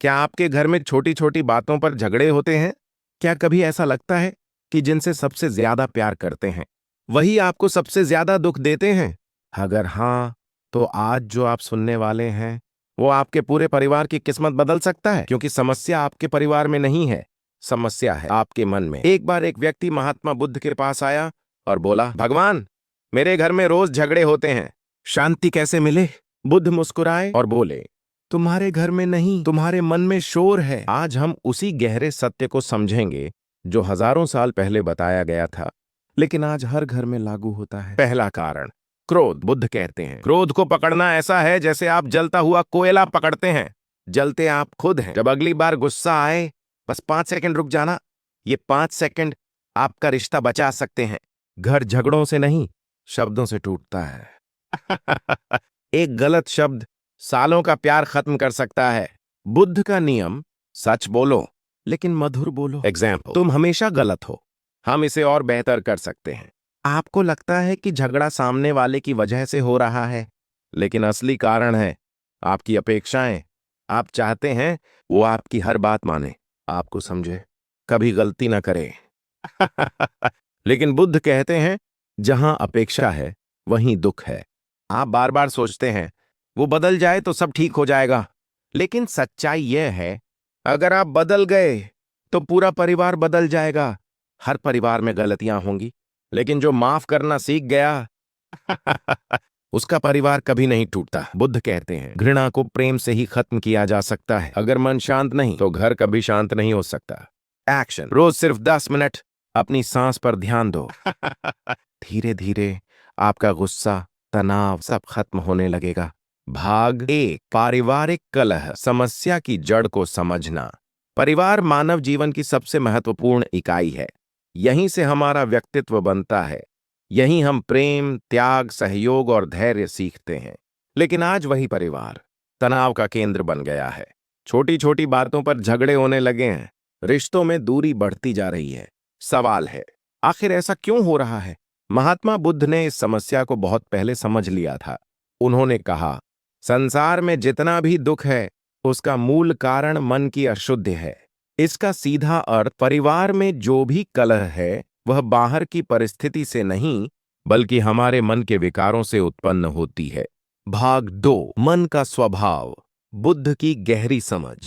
क्या आपके घर में छोटी छोटी बातों पर झगड़े होते हैं? क्या कभी ऐसा लगता है कि जिनसे सबसे ज्यादा प्यार करते हैं वही आपको सबसे ज्यादा दुख देते हैं? अगर हाँ, तो आज जो आप सुनने वाले हैं वो आपके पूरे परिवार की किस्मत बदल सकता है, क्योंकि समस्या आपके परिवार में नहीं है, समस्या है आपके मन में। एक बार एक व्यक्ति महात्मा बुद्ध के पास आया और बोला, भगवान, मेरे घर में रोज झगड़े होते हैं, शांति कैसे मिले? बुद्ध मुस्कुराए और बोले, तुम्हारे घर में नहीं, तुम्हारे मन में शोर है। आज हम उसी गहरे सत्य को समझेंगे जो हजारों साल पहले बताया गया था, लेकिन आज हर घर में लागू होता है। पहला कारण, क्रोध। बुद्ध कहते हैं, क्रोध को पकड़ना ऐसा है जैसे आप जलता हुआ कोयला पकड़ते हैं। जलते आप खुद हैं। जब अगली बार गुस्सा आए, बस 5 सेकंड रुक जाना। ये 5 सेकंड आपका रिश्ता बचा सकते हैं। घर झगड़ों से नहीं, शब्दों से टूटता है। एक गलत शब्द सालों का प्यार खत्म कर सकता है। बुद्ध का नियम, सच बोलो लेकिन मधुर बोलो। एग्जाम्पल, तुम हमेशा गलत हो, हम इसे और बेहतर कर सकते हैं। आपको लगता है कि झगड़ा सामने वाले की वजह से हो रहा है, लेकिन असली कारण है आपकी अपेक्षाएं। आप चाहते हैं वो आपकी हर बात माने, आपको समझे, कभी गलती ना करे। लेकिन बुद्ध कहते हैं, जहां अपेक्षा है वहीं दुख है। आप बार बार सोचते हैं वो बदल जाए तो सब ठीक हो जाएगा, लेकिन सच्चाई यह है, अगर आप बदल गए तो पूरा परिवार बदल जाएगा। हर परिवार में गलतियां होंगी, लेकिन जो माफ करना सीख गया, उसका परिवार कभी नहीं टूटता। बुद्ध कहते हैं, घृणा को प्रेम से ही खत्म किया जा सकता है। अगर मन शांत नहीं तो घर कभी शांत नहीं हो सकता। एक्शन, रोज सिर्फ 10 मिनट अपनी सांस पर ध्यान दो। धीरे धीरे आपका गुस्सा, तनाव सब खत्म होने लगेगा। भाग 1, पारिवारिक कलह, समस्या की जड़ को समझना। परिवार मानव जीवन की सबसे महत्वपूर्ण इकाई है। यहीं से हमारा व्यक्तित्व बनता है। यहीं हम प्रेम, त्याग, सहयोग और धैर्य सीखते हैं। लेकिन आज वही परिवार तनाव का केंद्र बन गया है। छोटी छोटी बातों पर झगड़े होने लगे हैं। रिश्तों में दूरी बढ़ती जा रही है। सवाल है, आखिर ऐसा क्यों हो रहा है? महात्मा बुद्ध ने इस समस्या को बहुत पहले समझ लिया था। उन्होंने कहा, संसार में जितना भी दुख है उसका मूल कारण मन की अशुद्धि है। इसका सीधा अर्थ, परिवार में जो भी कलह है वह बाहर की परिस्थिति से नहीं, बल्कि हमारे मन के विकारों से उत्पन्न होती है। भाग 2, मन का स्वभाव, बुद्ध की गहरी समझ।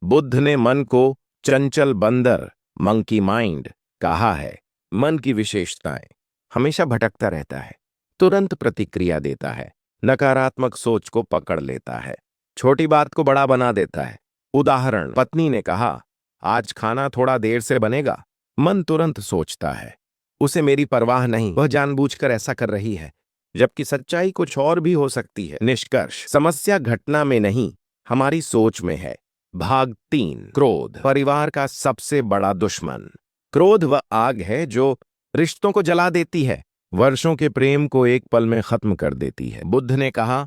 बुद्ध ने मन को चंचल बंदर, मंकी माइंड, कहा है। मन की विशेषताएं, हमेशा भटकता रहता है, तुरंत प्रतिक्रिया देता है, नकारात्मक सोच को पकड़ लेता है, छोटी बात को बड़ा बना देता है। उदाहरण, पत्नी ने कहा, आज खाना थोड़ा देर से बनेगा। मन तुरंत सोचता है, उसे मेरी परवाह नहीं, वह जानबूझकर ऐसा कर रही है, जबकि सच्चाई कुछ और भी हो सकती है। निष्कर्ष, समस्या घटना में नहीं, हमारी सोच में है। भाग 3, क्रोध, परिवार का सबसे बड़ा दुश्मन। क्रोध वह आग है जो रिश्तों को जला देती है, वर्षों के प्रेम को एक पल में खत्म कर देती है। बुद्ध ने कहा,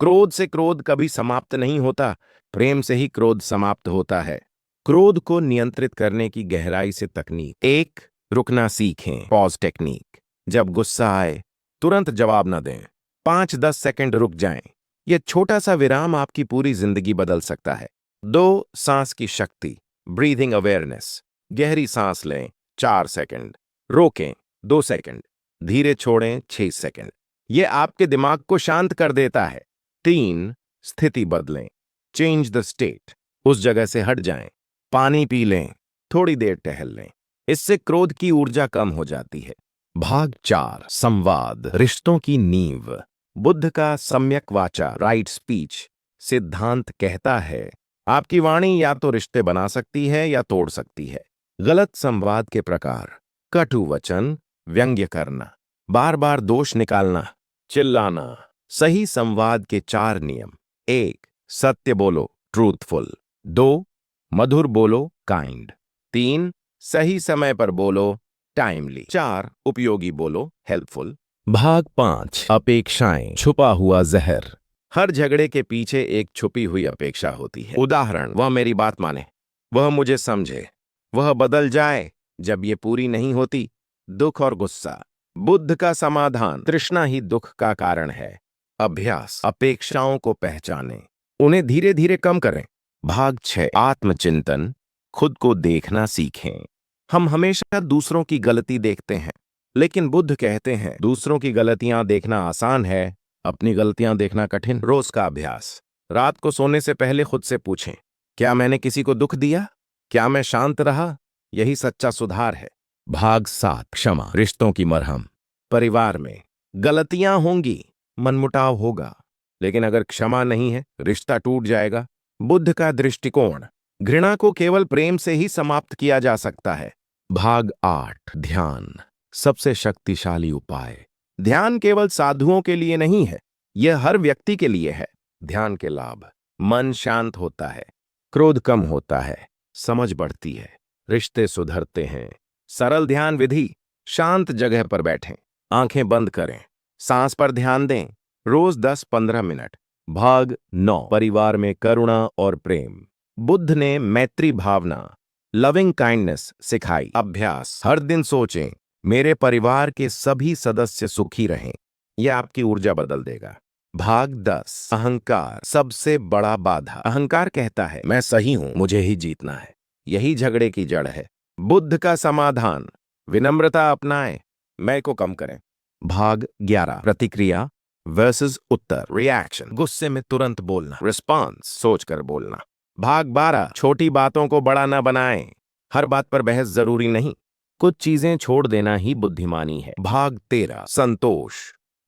क्रोध से क्रोध कभी समाप्त नहीं होता, प्रेम से ही क्रोध समाप्त होता है। क्रोध को नियंत्रित करने की गहराई से तकनीक। 1, रुकना सीखें, पॉज टेक्निक। जब गुस्सा आए तुरंत जवाब न दें, 5-10 सेकंड रुक जाएं। यह छोटा सा विराम आपकी पूरी जिंदगी बदल सकता है। 2, सांस की शक्ति, ब्रीथिंग अवेयरनेस। गहरी सांस लें 4 सेकंड, रोकें 2 सेकंड, धीरे छोड़ें 6 सेकंड। यह आपके दिमाग को शांत कर देता है। 3, स्थिति बदलें, चेंज द स्टेट, उस जगह से हट जाएं, पानी पी लें, थोड़ी देर टहल लें। इससे क्रोध की ऊर्जा कम हो जाती है। भाग 4, संवाद, रिश्तों की नींव। बुद्ध का सम्यक वाचा, राइट स्पीच सिद्धांत कहता है, आपकी वाणी या तो रिश्ते बना सकती है या तोड़ सकती है। गलत संवाद के प्रकार, कटु वचन, व्यंग्य करना, बार बार दोष निकालना, चिल्लाना। सही संवाद के 4 नियम। 1, सत्य बोलो, ट्रूथफुल। 2, मधुर बोलो, काइंड। 3, सही समय पर बोलो, टाइमली। 4, उपयोगी बोलो, हेल्पफुल। भाग 5, अपेक्षाएं, छुपा हुआ जहर। हर झगड़े के पीछे एक छुपी हुई अपेक्षा होती है। उदाहरण, वह मेरी बात माने, वह मुझे समझे, वह बदल जाए। जब ये पूरी नहीं होती, दुख और गुस्सा। बुद्ध का समाधान, तृष्णा ही दुख का कारण है। अभ्यास, अपेक्षाओं को पहचानें, उन्हें धीरे धीरे कम करें, भाग 6 आत्मचिंतन। खुद को देखना सीखें। हम हमेशा दूसरों की गलती देखते हैं, लेकिन बुद्ध कहते हैं दूसरों की गलतियां देखना आसान है, अपनी गलतियां देखना कठिन। रोज का अभ्यास। रात को सोने से पहले खुद से पूछें, क्या मैंने किसी को दुख दिया? क्या मैं शांत रहा? यही सच्चा सुधार है। भाग 7 क्षमा, रिश्तों की मरहम। परिवार में गलतियां होंगी, मनमुटाव होगा, लेकिन अगर क्षमा नहीं है, रिश्ता टूट जाएगा। बुद्ध का दृष्टिकोण। घृणा को केवल प्रेम से ही समाप्त किया जा सकता है। भाग 8 ध्यान, सबसे शक्तिशाली उपाय। ध्यान केवल साधुओं के लिए नहीं है, यह हर व्यक्ति के लिए है। ध्यान के लाभ। मन शांत होता है, क्रोध कम होता है, समझ बढ़ती है, रिश्ते सुधरते हैं। सरल ध्यान विधि। शांत जगह पर बैठें, आंखें बंद करें, सांस पर ध्यान दें, रोज 10-15 मिनट। भाग 9 परिवार में करुणा और प्रेम। बुद्ध ने मैत्री भावना, लविंग काइंडनेस सिखाई। अभ्यास। हर दिन सोचें, मेरे परिवार के सभी सदस्य सुखी रहें। यह आपकी ऊर्जा बदल देगा। भाग 10 अहंकार, सबसे बड़ा बाधा। अहंकार कहता है मैं सही हूं, मुझे ही जीतना है। यही झगड़े की जड़ है। बुद्ध का समाधान। विनम्रता अपनाएं, मैं को कम करें। भाग 11 प्रतिक्रिया वर्सेस उत्तर, रिएक्शन। गुस्से में तुरंत बोलना, रिस्पॉन्स सोचकर बोलना। भाग 12 छोटी बातों को बड़ा न बनाएं, हर बात पर बहस जरूरी नहीं, कुछ चीजें छोड़ देना ही बुद्धिमानी है। भाग 13 संतोष,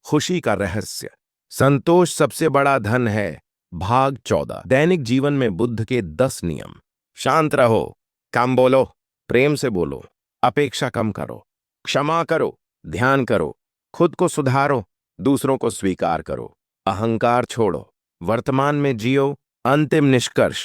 खुशी का रहस्य। संतोष सबसे बड़ा धन है। भाग 14 दैनिक जीवन में बुद्ध के 10 नियम। शांत रहो, कम बोलो, प्रेम से बोलो, अपेक्षा कम करो, क्षमा करो, ध्यान करो, खुद को सुधारो, दूसरों को स्वीकार करो, अहंकार छोड़ो, वर्तमान में जियो। अंतिम निष्कर्ष,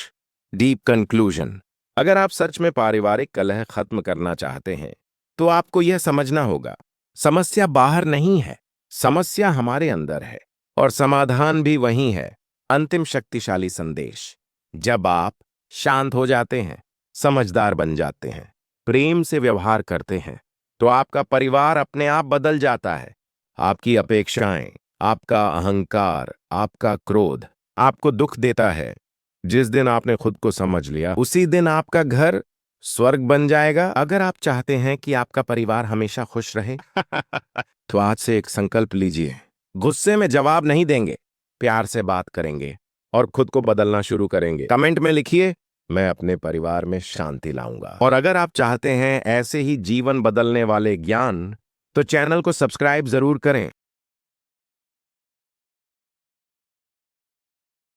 डीप कंक्लूजन। अगर आप सच में पारिवारिक कलह खत्म करना चाहते हैं, तो आपको यह समझना होगा, समस्या बाहर नहीं है, समस्या हमारे अंदर है, और समाधान भी वहीं है। अंतिम शक्तिशाली संदेश, जब आप शांत हो जाते हैं, समझदार बन जाते हैं, प्रेम से व्यवहार करते हैं, तो आपका परिवार अपने आप बदल जाता है। आपकी अपेक्षाएं, आपका अहंकार, आपका क्रोध आपको दुख देता है। जिस दिन आपने खुद को समझ लिया, उसी दिन आपका घर स्वर्ग बन जाएगा। अगर आप चाहते हैं कि आपका परिवार हमेशा खुश रहे, तो आज से एक संकल्प लीजिए, गुस्से में जवाब नहीं देंगे, प्यार से बात करेंगे और खुद को बदलना शुरू करेंगे। कमेंट में लिखिए, मैं अपने परिवार में शांति लाऊंगा। और अगर आप चाहते हैं ऐसे ही जीवन बदलने वाले ज्ञान, तो चैनल को सब्सक्राइब जरूर करें।